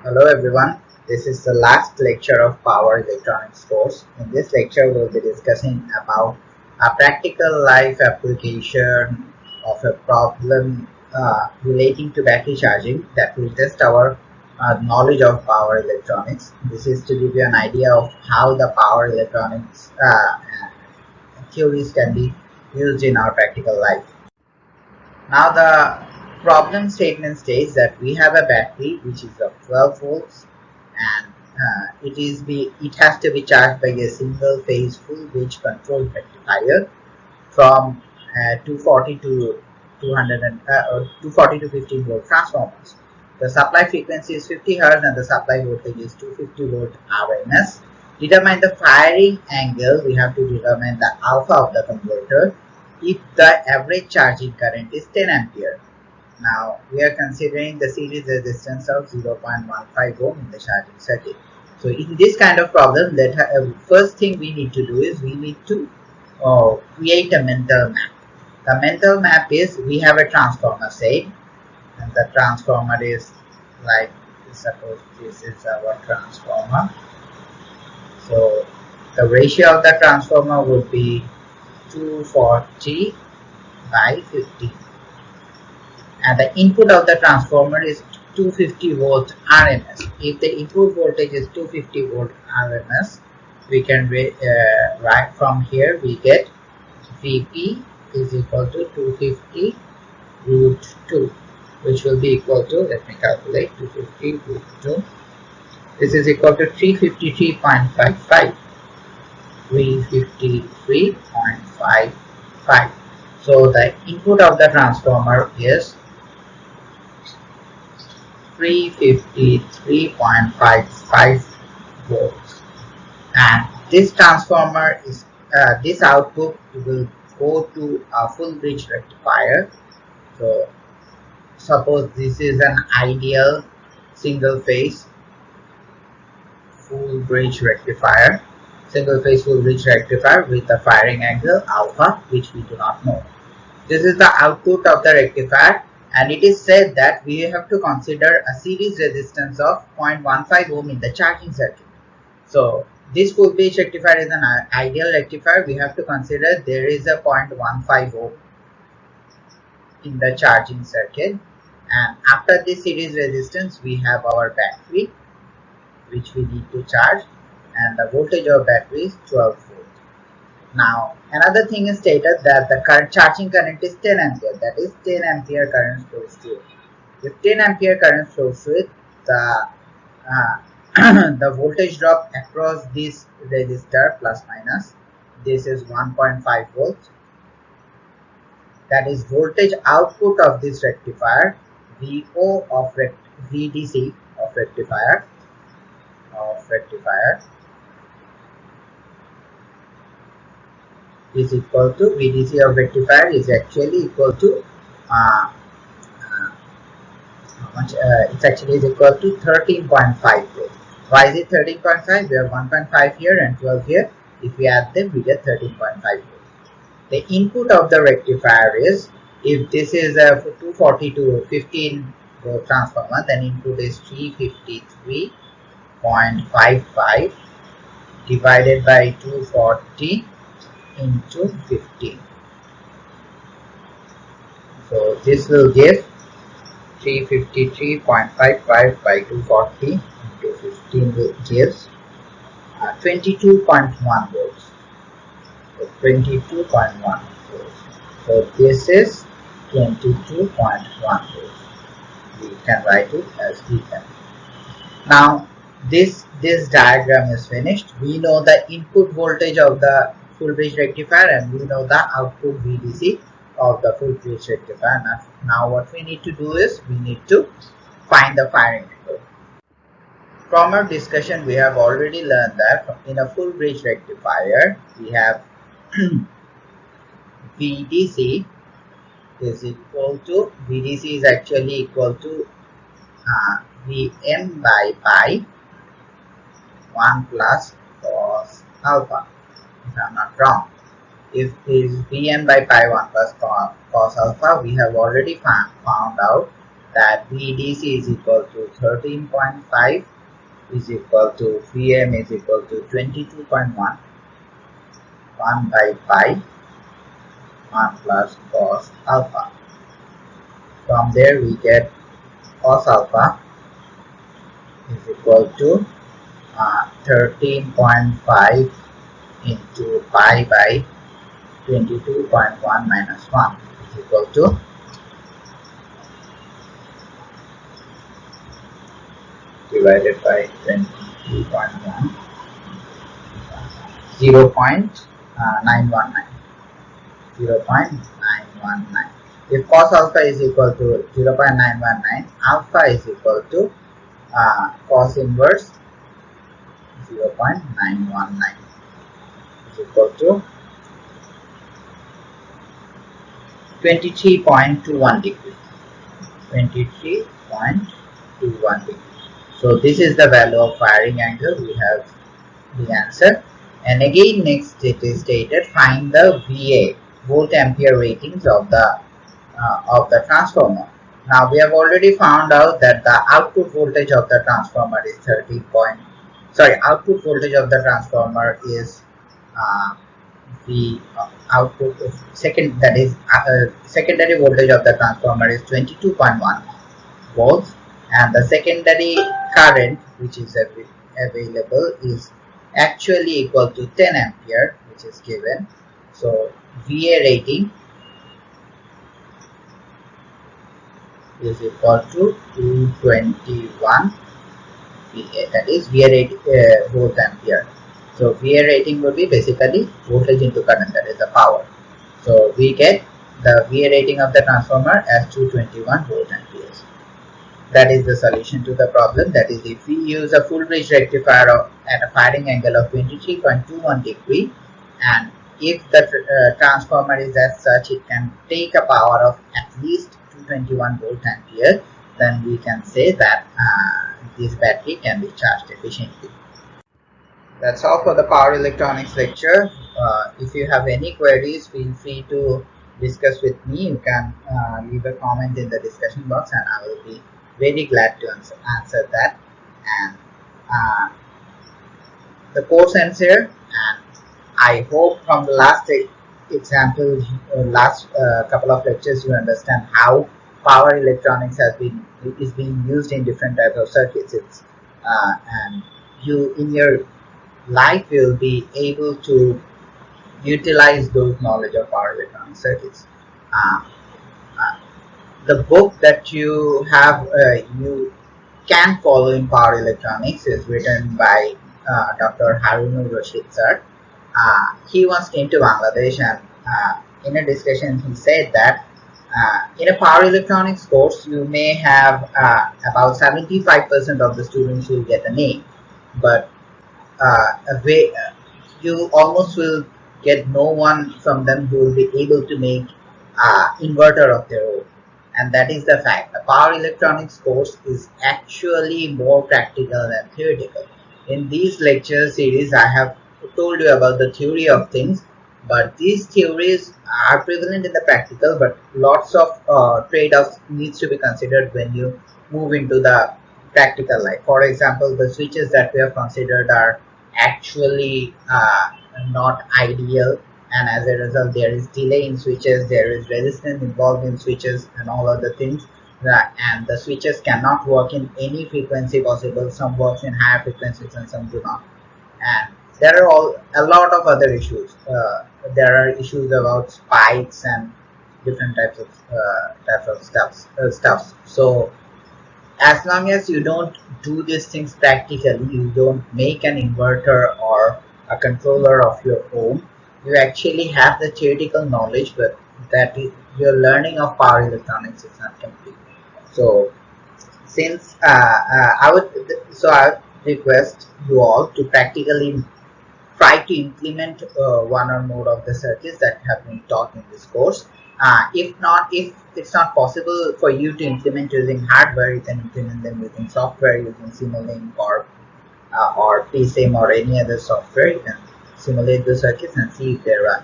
Hello everyone, this is the last lecture of Power Electronics course. In this lecture, we'll be discussing about a practical life application of a problem relating to battery charging that will test our knowledge of power electronics. This is to give you an idea of how the power electronics theories can be used in our practical life. Now the problem statement states that we have a battery which is of 12 volts and it has to be charged by a single phase full bridge controlled rectifier from 240 to 240 to 15 volt transformers. The supply frequency is 50 Hz and the supply voltage is 250 volt RMS. Determine the firing angle. We have to determine the alpha of the converter if the average charging current is 10 ampere. Now we are considering the series resistance of 0.15 ohm in the charging circuit. So in this kind of problem, first thing we need to do is we need to create a mental map. The mental map is we have a transformer say, and the transformer is like, suppose this is our transformer. So the ratio of the transformer would be 240 by 50, and the input of the transformer is 250 volt RMS. If the input voltage is 250 volt RMS, we can write from here, we get Vp is equal to 250 root 2, which will be equal to, let me calculate, 250 root 2. This is equal to 353.55. 353.55. So the input of the transformer is 353.55 volts, and this transformer is this output will go to a full bridge rectifier. So suppose this is an ideal single phase full bridge rectifier with a firing angle alpha, which we do not know. This is the output of the rectifier, and it is said that we have to consider a series resistance of 0.15 ohm in the charging circuit. So this full bridge rectifier is an ideal rectifier. We have to consider there is a 0.15 ohm in the charging circuit, and after this series resistance we have our battery which we need to charge, and the voltage of battery is 12 volt. Now another thing is stated that the current charging current is 10 ampere, that is 10 ampere current flows through it. If 10 ampere current flows through it, the the voltage drop across this resistor plus minus, this is 1.5 volts, that is voltage output of this rectifier, VO of VDC of rectifier is equal to VDC of rectifier is actually equal to how much? It's actually is equal to 13.5 volts. Why is it 13.5? We have 1.5 here and 12 here. If we add them, we get 13.5 volts. The input of the rectifier is, if this is a 240 to 15 volt transformer, then input is 353.55 divided by 240 into 15. So this will give 353.55 by 240 into 15 gives 22.1 volts. So 22.1 volts. So this is 22.1 volts. We can write it as Vn. Now this diagram is finished. We know the input voltage of the full bridge rectifier and we know the output VDC of the full bridge rectifier. Now what we need to do is we need to find the firing angle. From our discussion, we have already learned that in a full bridge rectifier we have VDC is equal to, VDC is actually equal to Vm by pi 1 plus cos alpha, if I am not wrong. If it is Vm by pi 1 plus cos alpha, we have already found out that VDC is equal to 13.5 is equal to Vm is equal to 22.1 1 by pi 1 plus cos alpha. From there we get cos alpha is equal to 13.5 into pi by 22.1 minus 1 is equal to divided by 22.1 0.919. 0.919. If cos alpha is equal to 0.919, alpha is equal to cos inverse 0.919 is equal to 23.21 degrees. 23.21 degrees. So this is the value of firing angle. We have the answer. And again, next it is stated, find the VA volt ampere ratings of the transformer. Now we have already found out that the output voltage of the transformer is output voltage of the transformer is the output second that is secondary voltage of the transformer is 22.1 volts, and the secondary current which is available is actually equal to 10 ampere, which is given. So VA rating is equal to 221 VA, that is VA rating volt ampere. So VA rating will be basically voltage into current, that is the power. So we get the VA rating of the transformer as 221 volt amperes. That is the solution to the problem. That is, if we use a full bridge rectifier at a firing angle of 23.21 degree, and if the transformer is as such, it can take a power of at least 221 volt ampere, then we can say that this battery can be charged efficiently. That's all for the power electronics lecture. If you have any queries, feel free to discuss with me. You can leave a comment in the discussion box and I will be very glad to answer that. And the course ends here, and I hope from the last example, last couple of lectures, you understand how power electronics is being used in different types of circuits. And you in your life will be able to utilize those knowledge of power electronic circuits. The book that you have you can follow in power electronics is written by Dr. Harunur Rashid sir. He once came to Bangladesh, and in a discussion he said that in a power electronics course you may have about 75% of the students will get an A, but you almost will get no one from them who will be able to make inverter of their own. And that is the fact. The power electronics course is actually more practical than theoretical. In these lecture series, I have told you about the theory of things, but these theories are prevalent in the practical, but lots of trade-offs needs to be considered when you move into the practical life. For example, the switches that we have considered are actually not ideal, and as a result there is delay in switches, there is resistance involved in switches and all other things, and the switches cannot work in any frequency possible. Some works in higher frequencies and some do not, and there are a lot of other issues. There are issues about spikes and different types of stuffs. So as long as you don't do these things practically, you don't make an inverter or a controller of your own, you actually have the theoretical knowledge, but that your learning of power electronics is not complete. So since I would request you all to practically try to implement one or more of the circuits that have been taught in this course. If it's not possible for you to implement using hardware, you can implement them using software, using Simulink or PSIM or any other software. You can simulate the circuits and see if they run.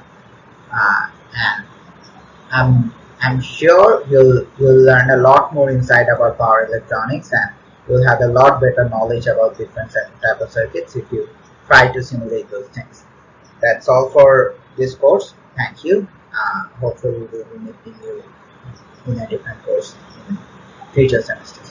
And I'm I'm sure you'll learn a lot more insight about power electronics, and you'll have a lot better knowledge about different type of circuits if you try to simulate those things. That's all for this course. Thank you. Hopefully we'll be meeting you in a different course in future semesters.